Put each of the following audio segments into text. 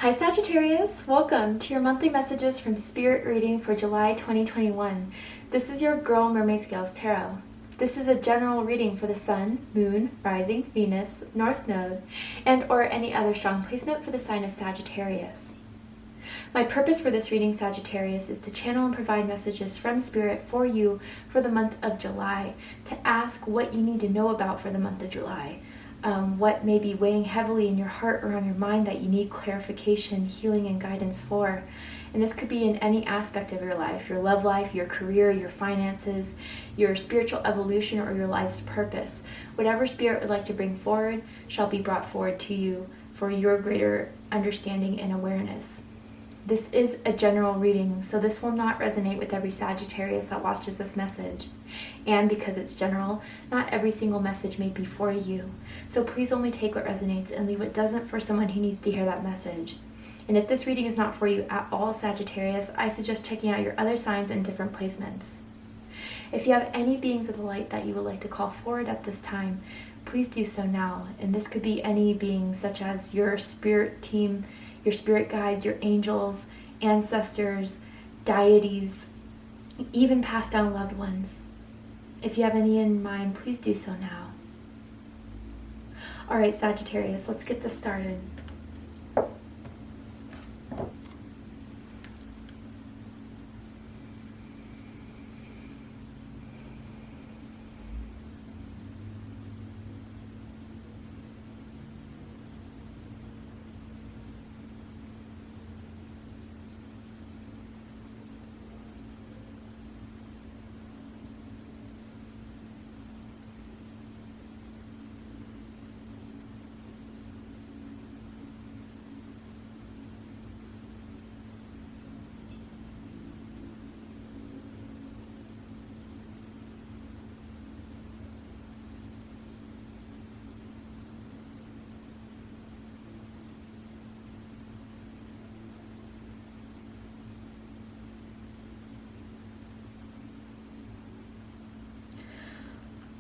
Hi Sagittarius, welcome to your monthly messages from Spirit reading for July 2021. This is your girl Mermaid Scales Tarot. This is a general reading for the Sun, Moon, Rising, Venus, North Node, and or any other strong placement for the sign of Sagittarius. My purpose for this reading, Sagittarius, is to channel and provide messages from Spirit for you for the month of July, to ask what you need to know about for the month of July. What may be weighing heavily in your heart or on your mind that you need clarification, healing, and guidance for. And this could be in any aspect of your life, your love life, your career, your finances, your spiritual evolution, or your life's purpose. Whatever Spirit would like to bring forward shall be brought forward to you for your greater understanding and awareness. This is a general reading, so this will not resonate with every Sagittarius that watches this message. And because it's general, not every single message may be for you. So please only take what resonates and leave what doesn't for someone who needs to hear that message. And if this reading is not for you at all, Sagittarius, I suggest checking out your other signs and different placements. If you have any beings of the light that you would like to call forward at this time, please do so now. And this could be any beings such as your spirit team, your spirit guides, your angels, ancestors, deities, even passed down loved ones. If you have any in mind, please do so now. All right, Sagittarius, let's get this started.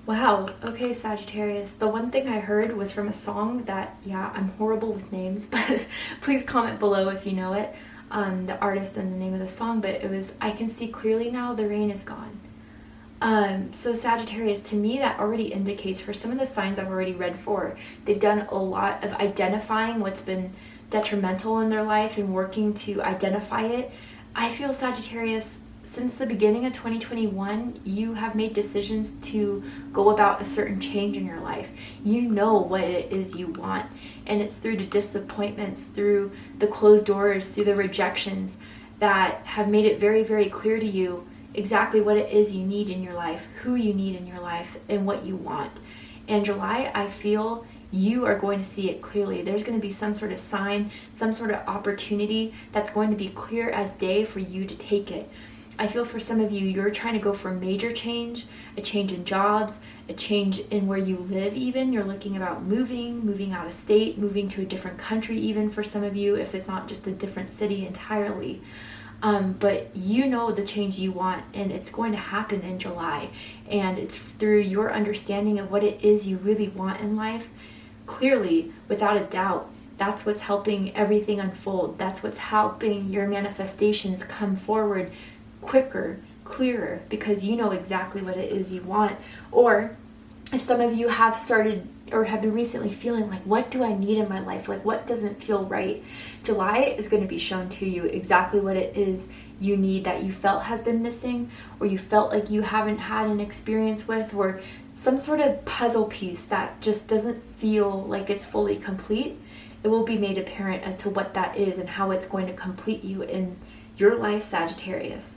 Wow, okay, Sagittarius. The one thing I heard was from a song that, yeah, I'm horrible with names, but please comment below if you know it, the artist and the name of the song, but it was, I can see clearly now, the rain is gone. So Sagittarius, to me, that already indicates, for some of the signs I've already read for, they've done a lot of identifying what's been detrimental in their life and working to identify it. I feel, Sagittarius, since the beginning of 2021, you have made decisions to go about a certain change in your life. You know what it is you want, and it's through the disappointments, through the closed doors, through the rejections that have made it very, very clear to you exactly what it is you need in your life, who you need in your life, and what you want. In July, I feel you are going to see it clearly. There's going to be some sort of sign, some sort of opportunity that's going to be clear as day for you to take it. I feel for some of you, you're trying to go for a major change, a change in jobs, a change in where you live even. You're looking about moving out of state, moving to a different country even for some of you, if it's not just a different city entirely. But you know the change you want, and it's going to happen in July. And it's through your understanding of what it is you really want in life. Clearly, without a doubt, that's what's helping everything unfold. That's what's helping your manifestations come forward quicker, clearer, because you know exactly what it is you want. Or if some of you have started or have been recently feeling like, what do I need in my life? Like, what doesn't feel right? July is going to be shown to you exactly what it is you need, that you felt has been missing, or you felt like you haven't had an experience with, or some sort of puzzle piece that just doesn't feel like it's fully complete. It will be made apparent as to what that is and how it's going to complete you in your life, Sagittarius.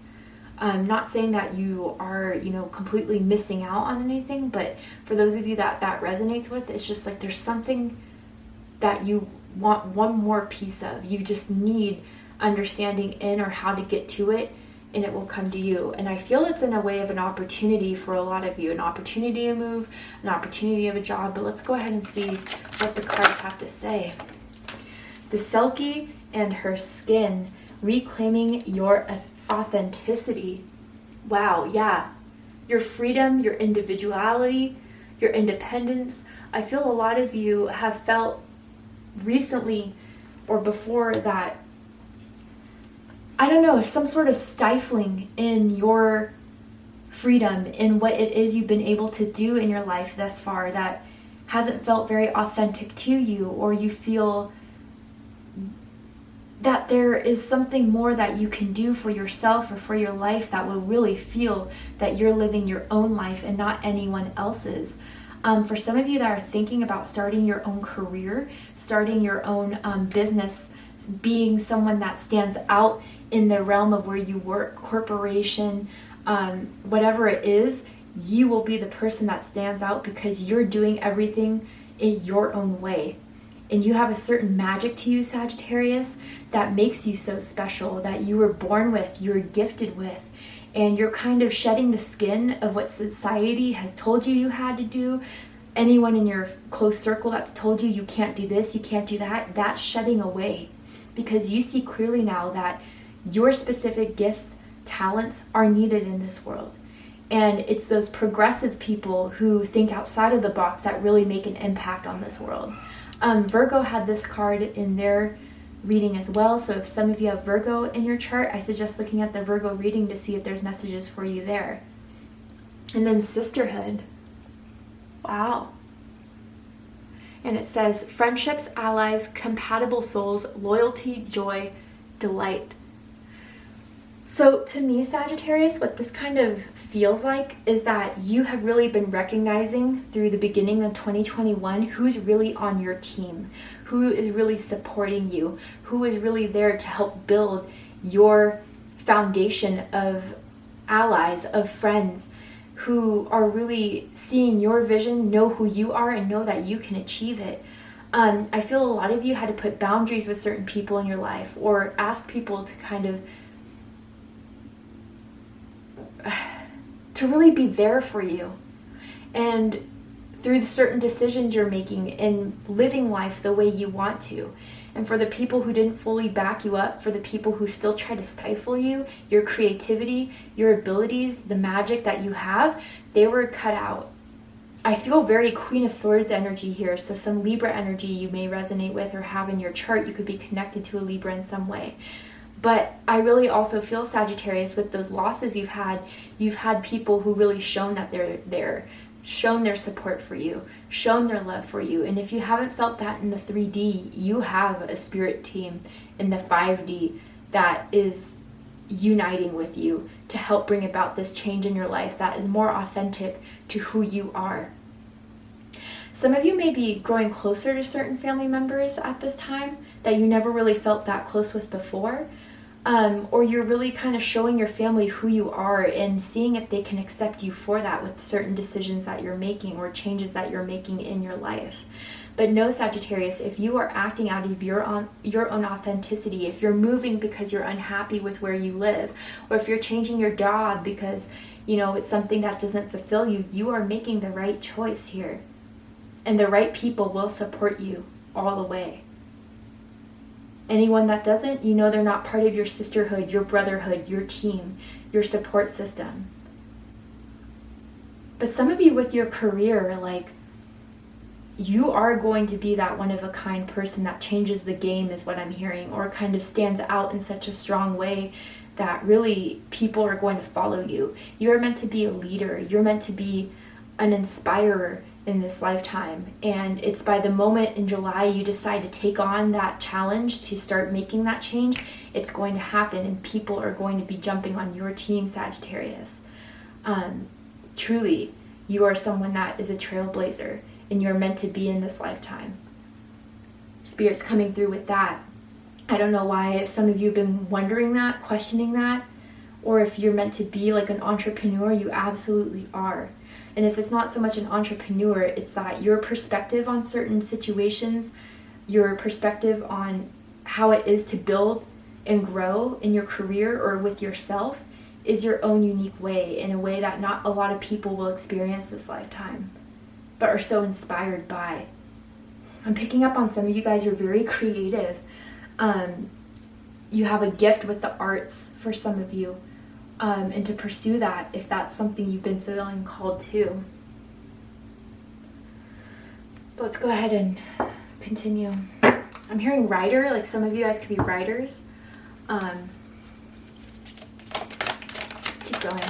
I'm not saying that you are, completely missing out on anything, but for those of you that resonates with, it's just like there's something that you want one more piece of. You just need understanding in or how to get to it, and it will come to you. And I feel it's in a way of an opportunity for a lot of you, an opportunity to move, an opportunity of a job. But let's go ahead and see what the cards have to say. The Selkie and her skin, reclaiming your authenticity. Wow, yeah. Your freedom, your individuality, your independence. I feel a lot of you have felt recently or before that, I don't know, some sort of stifling in your freedom, in what it is you've been able to do in your life thus far that hasn't felt very authentic to you, or you feel that there is something more that you can do for yourself or for your life that will really feel that you're living your own life and not anyone else's. For some of you that are thinking about starting your own career, starting your own business, being someone that stands out in the realm of where you work, corporation, whatever it is, you will be the person that stands out because you're doing everything in your own way. And you have a certain magic to you, Sagittarius, that makes you so special, that you were born with, you were gifted with. And you're kind of shedding the skin of what society has told you had to do. Anyone in your close circle that's told you you can't do this, you can't do that, that's shedding away. Because you see clearly now that your specific gifts, talents are needed in this world. And it's those progressive people who think outside of the box that really make an impact on this world. Virgo had this card in their reading as well. So if some of you have Virgo in your chart, I suggest looking at the Virgo reading to see if there's messages for you there. And then sisterhood. Wow. And it says friendships, allies, compatible souls, loyalty, joy, delight. So to me, Sagittarius, what this kind of feels like is that you have really been recognizing through the beginning of 2021 who's really on your team, who is really supporting you, who is really there to help build your foundation of allies, of friends, who are really seeing your vision, know who you are, and know that you can achieve it. I feel a lot of you had to put boundaries with certain people in your life, or ask people to kind of to really be there for you. And through the certain decisions you're making in living life the way you want to. And for the people who didn't fully back you up, for the people who still try to stifle you, your creativity, your abilities, the magic that you have, they were cut out. I feel very Queen of Swords energy here. So some Libra energy you may resonate with or have in your chart. You could be connected to a Libra in some way. But I really also feel, Sagittarius, with those losses you've had people who really shown that they're there, shown their support for you, shown their love for you. And if you haven't felt that in the 3D, you have a spirit team in the 5D that is uniting with you to help bring about this change in your life that is more authentic to who you are. Some of you may be growing closer to certain family members at this time that you never really felt that close with before. Or you're really kind of showing your family who you are and seeing if they can accept you for that with certain decisions that you're making or changes that you're making in your life. But no, Sagittarius, if you are acting out of your own authenticity, if you're moving because you're unhappy with where you live, or if you're changing your job because, it's something that doesn't fulfill you, you are making the right choice here. And the right people will support you all the way. Anyone that doesn't, they're not part of your sisterhood, your brotherhood, your team, your support system. But some of you with your career, you are going to be that one-of-a-kind person that changes the game, is what I'm hearing, or kind of stands out in such a strong way that really people are going to follow you. You're meant to be a leader. You're meant to be an inspirer in this lifetime. And it's by the moment in July you decide to take on that challenge to start making that change, it's going to happen and people are going to be jumping on your team, Sagittarius. Truly, you are someone that is a trailblazer and you're meant to be in this lifetime. Spirit's coming through with that. I don't know why, if some of you have been wondering that, questioning that, or if you're meant to be like an entrepreneur, you absolutely are. And if it's not so much an entrepreneur, it's that your perspective on certain situations, your perspective on how it is to build and grow in your career or with yourself is your own unique way, in a way that not a lot of people will experience this lifetime, but are so inspired by. I'm picking up on some of you guys, you're very creative. You have a gift with the arts for some of you. And to pursue that if that's something you've been feeling called to. But let's go ahead and continue. I'm hearing writer, like some of you guys could be writers. Let's keep going.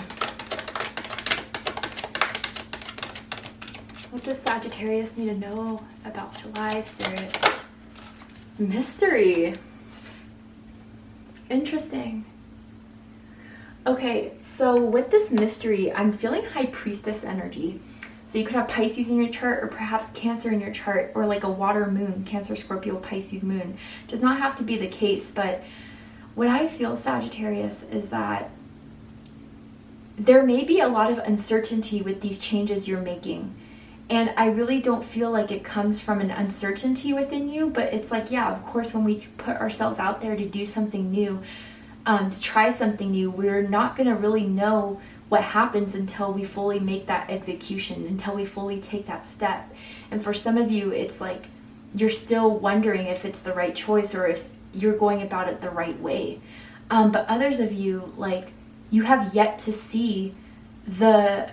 What does Sagittarius need to know about July, Spirit? Mystery. Interesting. Okay, so with this mystery, I'm feeling High Priestess energy. So you could have Pisces in your chart, or perhaps Cancer in your chart, or like a water moon, Cancer, Scorpio, Pisces moon. Does not have to be the case, but what I feel, Sagittarius, is that there may be a lot of uncertainty with these changes you're making. And I really don't feel like it comes from an uncertainty within you, but it's like, yeah, of course, when we put ourselves out there to do something new, to try something new, we're not going to really know what happens until we fully make that execution, until we fully take that step. And for some of you, it's like you're still wondering if it's the right choice or if you're going about it the right way. But others of you, like, you have yet to see the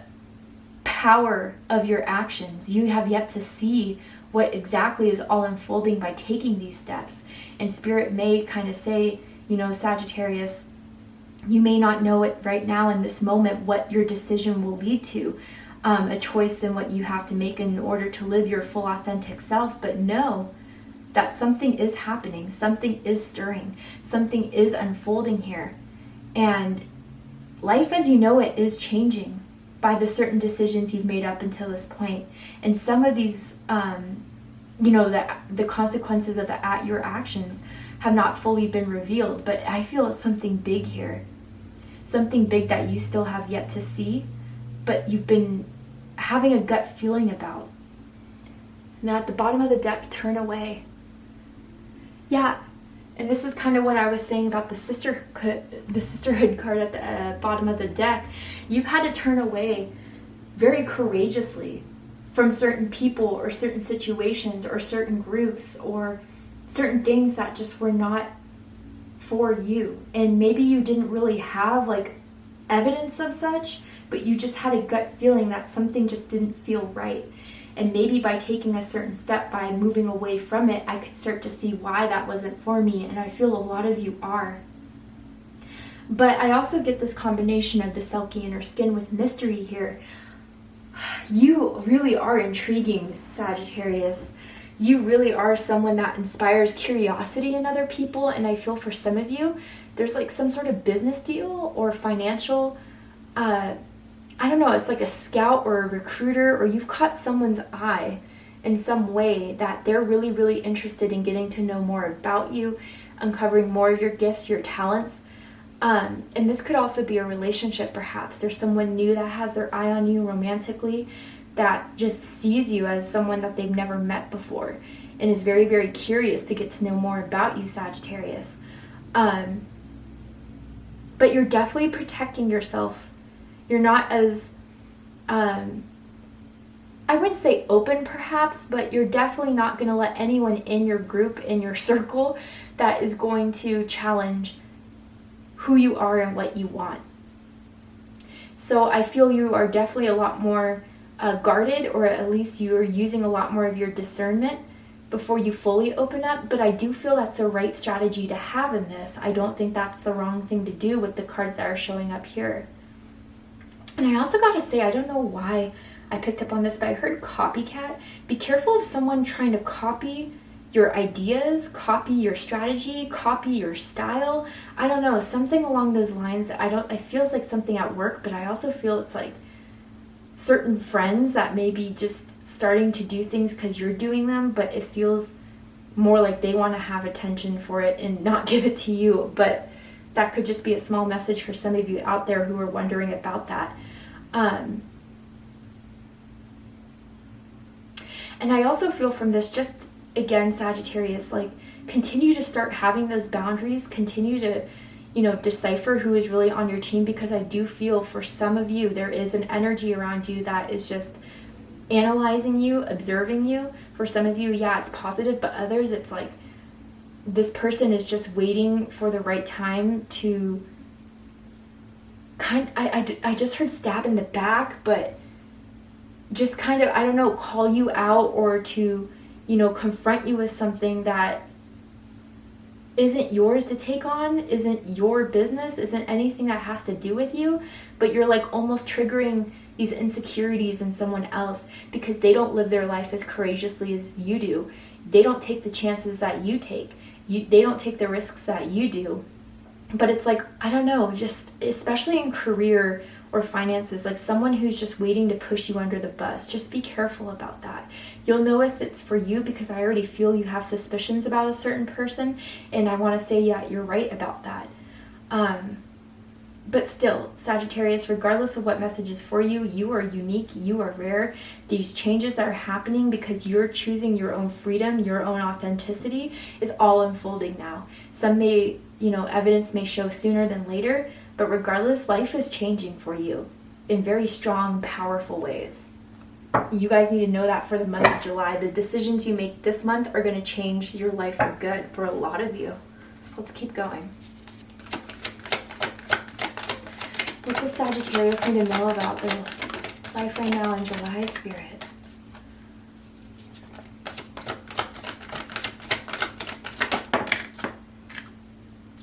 power of your actions. You have yet to see what exactly is all unfolding by taking these steps. And Spirit may kind of say, you know, Sagittarius, you may not know it right now in this moment what your decision will lead to, a choice in what you have to make in order to live your full authentic self, but know that something is happening, something is stirring, something is unfolding here. And life as you know it is changing by the certain decisions you've made up until this point. And some of these, you know, the consequences of your actions have not fully been revealed, but I feel it's something big here. Something big that you still have yet to see, but you've been having a gut feeling about. Now at the bottom of the deck, turn away. Yeah, and this is kind of what I was saying about the sisterhood card at the bottom of the deck. You've had to turn away very courageously from certain people or certain situations or certain groups or certain things that just were not for you. And maybe you didn't really have like evidence of such, but you just had a gut feeling that something just didn't feel right. And maybe by taking a certain step, by moving away from it, I could start to see why that wasn't for me. And I feel a lot of you are. But I also get this combination of the Selkie inner skin with mystery here. You really are intriguing, Sagittarius. You really are someone that inspires curiosity in other people. And I feel for some of you, there's like some sort of business deal or financial, I don't know, it's like a scout or a recruiter, or you've caught someone's eye in some way that they're really, really interested in getting to know more about you, uncovering more of your gifts, your talents. And this could also be a relationship, perhaps. There's someone new that has their eye on you romantically, that just sees you as someone that they've never met before and is very, very curious to get to know more about you, Sagittarius. But you're definitely protecting yourself. You're not as, I wouldn't say open perhaps, but you're definitely not going to let anyone in your group, in your circle, that is going to challenge who you are and what you want. So I feel you are definitely a lot more guarded, or at least you are using a lot more of your discernment before you fully open up. But I do feel that's a right strategy to have in this. I don't think that's the wrong thing to do with the cards that are showing up here. And I also got to say, I don't know why I picked up on this, but I heard copycat. Be careful of someone trying to copy your ideas, copy your strategy, copy your style. I don't know, something along those lines. It feels like something at work, but I also feel it's like certain friends that may be just starting to do things because you're doing them, but it feels more like they want to have attention for it and not give it to you. But that could just be a small message for some of you out there who are wondering about that. And I also feel from this, just again, Sagittarius, like, continue to start having those boundaries, continue to, decipher who is really on your team, because I do feel for some of you, there is an energy around you that is just analyzing you, observing you. For some of you, yeah, it's positive, but others, it's like this person is just waiting for the right time to I just heard stab in the back, but just kind of, I don't know, call you out or to, confront you with something that isn't yours to take on, isn't your business, isn't anything that has to do with you, but you're like almost triggering these insecurities in someone else because they don't live their life as courageously as you do. They don't take the chances that you take. They don't take the risks that you do. But it's like, I don't know, just especially in career or finances, like someone who's just waiting to push you under the bus, just be careful about that. You'll know if it's for you because I already feel you have suspicions about a certain person, and I want to say, yeah, you're right about that. But still, Sagittarius, regardless of what message is for you, you are unique, you are rare. These changes that are happening because you're choosing your own freedom, your own authenticity is all unfolding now. Some may, evidence may show sooner than later, but regardless, life is changing for you in very strong, powerful ways. You guys need to know that for the month of July. The decisions you make this month are going to change your life for good for a lot of you. So let's keep going. What does Sagittarius need to know about their life right now in July, Spirit?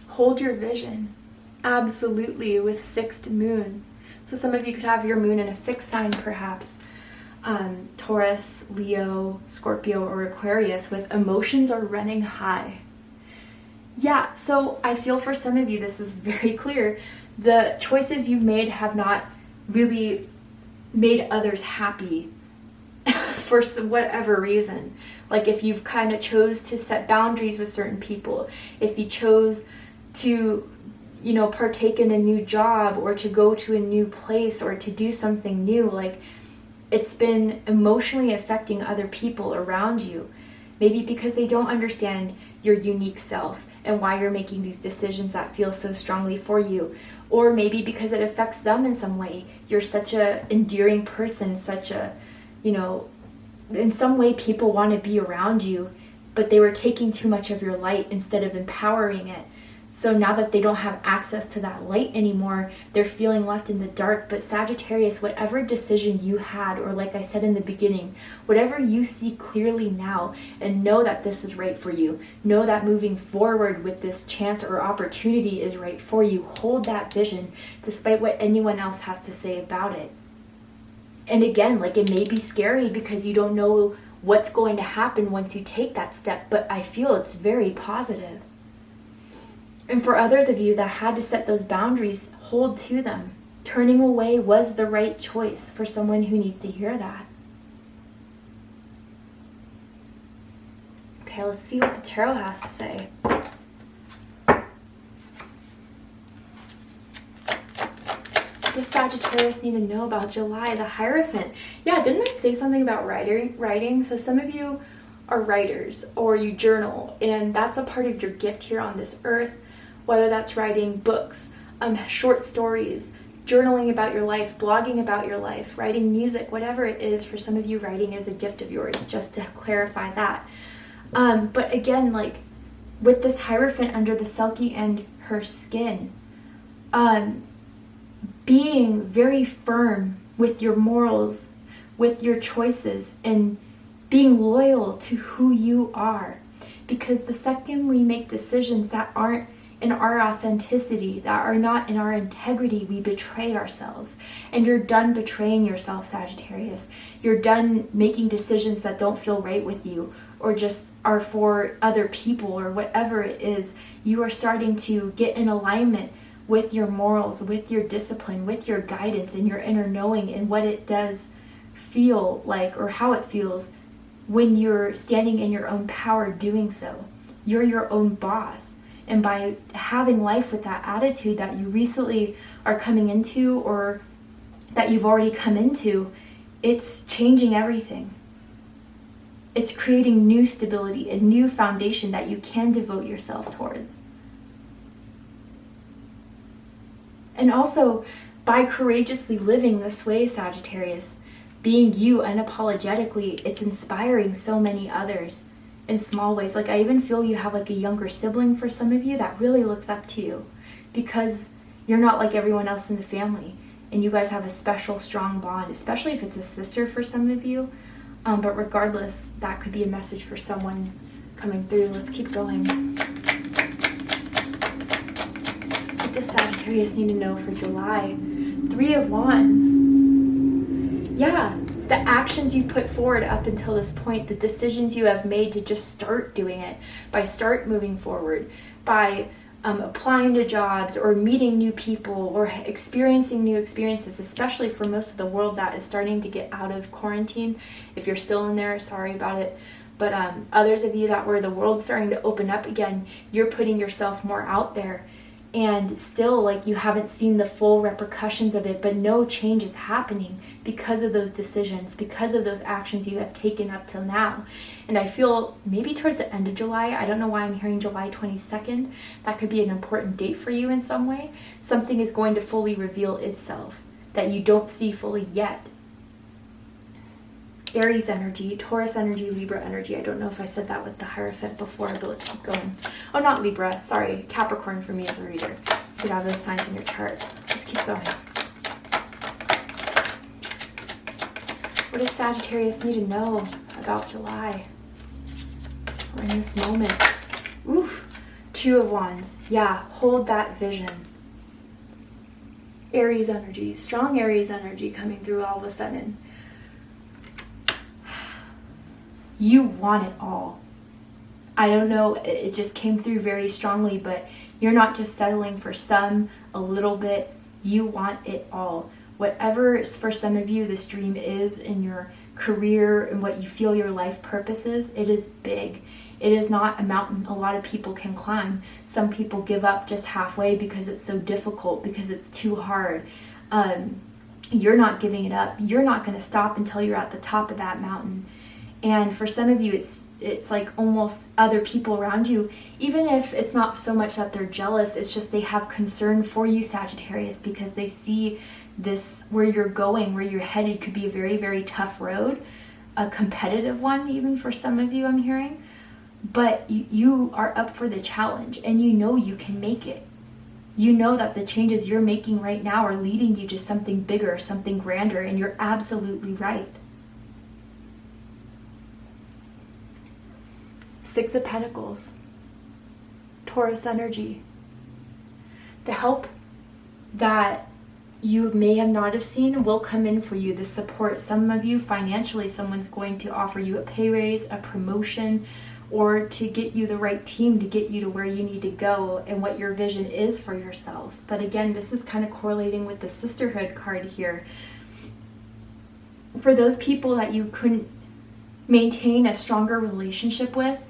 Hold your vision. Absolutely, with fixed moon. So some of you could have your moon in a fixed sign, perhaps. Taurus, Leo, Scorpio, or Aquarius, with emotions are running high. Yeah, so I feel for some of you, this is very clear. The choices you've made have not really made others happy for whatever reason. Like if you've kind of chose to set boundaries with certain people, if you chose to, partake in a new job or to go to a new place or to do something new, like it's been emotionally affecting other people around you. Maybe because they don't understand your unique self and why you're making these decisions that feel so strongly for you. Or maybe because it affects them in some way. You're such a endearing person, such a, in some way people want to be around you, but they were taking too much of your light instead of empowering it. So now that they don't have access to that light anymore, they're feeling left in the dark. But Sagittarius, whatever decision you had, or like I said in the beginning, whatever you see clearly now and know that this is right for you, know that moving forward with this chance or opportunity is right for you, hold that vision despite what anyone else has to say about it. And again, like it may be scary because you don't know what's going to happen once you take that step, but I feel it's very positive. And for others of you that had to set those boundaries, hold to them. Turning away was the right choice for someone who needs to hear that. Okay, let's see what the tarot has to say. What does Sagittarius need to know about July? The Hierophant. Yeah, didn't I say something about writing? So some of you are writers or you journal, and that's a part of your gift here on this earth. Whether that's writing books, short stories, journaling about your life, blogging about your life, writing music, whatever it is, for some of you, writing is a gift of yours, just to clarify that. But again, like with this Hierophant under the Selkie and her skin, being very firm with your morals, with your choices, and being loyal to who you are. Because the second we make decisions that aren't in our authenticity, that are not in our integrity, we betray ourselves. And you're done betraying yourself, Sagittarius. You're done making decisions that don't feel right with you or just are for other people or whatever it is. You are starting to get in alignment with your morals, with your discipline, with your guidance and your inner knowing and what it does feel like or how it feels when you're standing in your own power doing so. You're your own boss. And by having life with that attitude that you recently are coming into or that you've already come into, it's changing everything. It's creating new stability, a new foundation that you can devote yourself towards. And also, by courageously living this way, Sagittarius, being you unapologetically, it's inspiring so many others in small ways. Like I even feel you have like a younger sibling for some of you that really looks up to you because you're not like everyone else in the family and you guys have a special strong bond, especially if it's a sister for some of you. But regardless, that could be a message for someone coming through. Let's keep going. does Sagittarius need to know for July? 3 of Wands. Yeah, the actions you put forward up until this point, the decisions you have made to just start doing it, by start moving forward, by applying to jobs or meeting new people or experiencing new experiences, especially for most of the world that is starting to get out of quarantine. If you're still in there, sorry about it. But others of you that where the world's starting to open up again, you're putting yourself more out there. And still, like, you haven't seen the full repercussions of it, but no change is happening because of those decisions, because of those actions you have taken up till now. And I feel maybe towards the end of July, I don't know why I'm hearing July 22nd, that could be an important date for you in some way. Something is going to fully reveal itself that you don't see fully yet. Aries energy, Taurus energy, Libra energy. I don't know if I said that with the Hierophant before, but let's keep going. Oh, not Libra. Sorry. Capricorn for me as a reader. You have those signs in your chart. Let's keep going. What does Sagittarius need to know about July? Or in this moment? Oof. 2 of Wands. Yeah, hold that vision. Aries energy. Strong Aries energy coming through all of a sudden. You want it all. I don't know, it just came through very strongly, but you're not just settling for some, a little bit. You want it all. Whatever for some of you this dream is in your career and what you feel your life purpose is, it is big. It is not a mountain a lot of people can climb. Some people give up just halfway because it's so difficult, because it's too hard. You're not giving it up. You're not going to stop until you're at the top of that mountain. And for some of you, it's like almost other people around you, even if it's not so much that they're jealous, it's just they have concern for you, Sagittarius, because they see this, where you're going, where you're headed could be a very, very tough road, a competitive one even for some of you, I'm hearing. But you are up for the challenge and you know you can make it. You know that the changes you're making right now are leading you to something bigger, something grander, and you're absolutely right. 6 of Pentacles, Taurus energy. The help that you may have not have seen will come in for you. The support, some of you financially, someone's going to offer you a pay raise, a promotion, or to get you the right team to get you to where you need to go and what your vision is for yourself. But again, this is kind of correlating with the sisterhood card here. For those people that you couldn't maintain a stronger relationship with,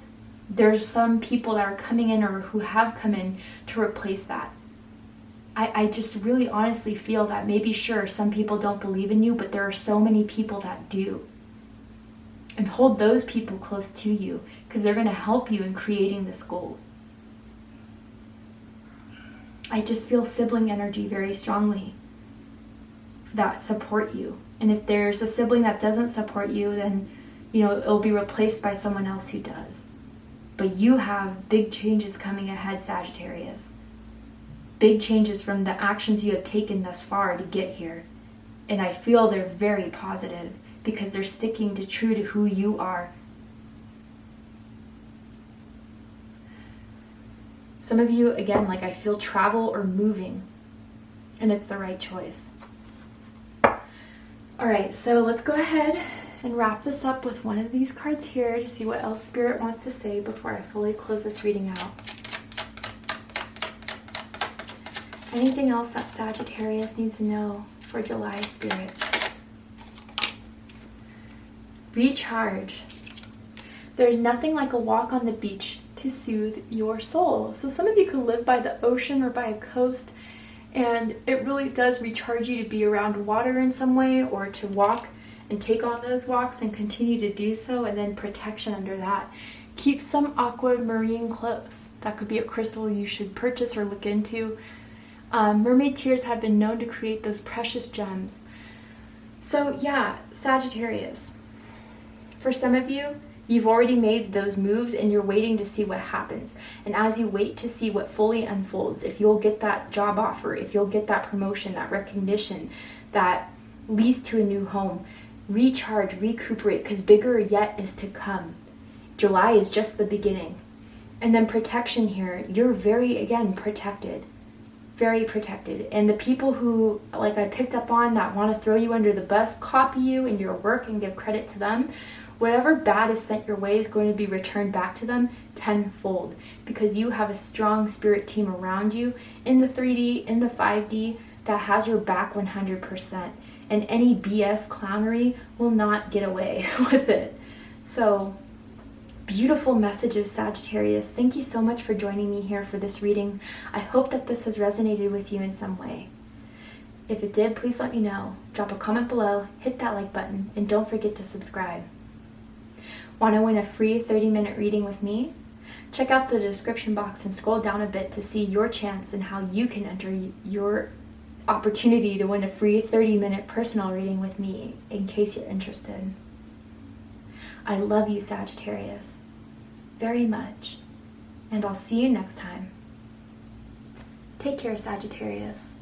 there's some people that are coming in or who have come in to replace that. I just really honestly feel that maybe, sure, some people don't believe in you, but there are so many people that do. And hold those people close to you because they're going to help you in creating this goal. I just feel sibling energy very strongly that support you. And if there's a sibling that doesn't support you, then, you know, it'll be replaced by someone else who does. But you have big changes coming ahead, Sagittarius. Big changes from the actions you have taken thus far to get here. And I feel they're very positive because they're sticking to true to who you are. Some of you, again, like I feel travel or moving, and it's the right choice. All right, so let's go ahead and wrap this up with one of these cards here to see what else Spirit wants to say before I fully close this reading out. Anything else that Sagittarius needs to know for July, Spirit? Recharge. There's nothing like a walk on the beach to soothe your soul. So some of you could live by the ocean or by a coast, and it really does recharge you to be around water in some way, or to walk and take on those walks and continue to do so, and then protection under that. Keep some aquamarine close. That could be a crystal you should purchase or look into. Mermaid tears have been known to create those precious gems. So yeah, Sagittarius. For some of you, you've already made those moves and you're waiting to see what happens. And as you wait to see what fully unfolds, if you'll get that job offer, if you'll get that promotion, that recognition that leads to a new home, recharge, recuperate, because bigger yet is to come. July is just the beginning. And then protection here. You're very, again, protected. very protected. And the people who, like I picked up on, that want to throw you under the bus, copy you and your work and give credit to them, whatever bad is sent your way is going to be returned back to them tenfold, because you have a strong spirit team around you in the 3D, in the 5D, that has your back 100%. And any BS clownery will not get away with it. So, beautiful messages, Sagittarius. Thank you so much for joining me here for this reading. I hope that this has resonated with you in some way. If it did, please let me know. Drop a comment below, hit that like button, and don't forget to subscribe. Want to win a free 30-minute reading with me? Check out the description box and scroll down a bit to see your chance and how you can enter your opportunity to win a free 30-minute personal reading with me, in case you're interested. I love you, Sagittarius, very much, and I'll see you next time. Take care, Sagittarius.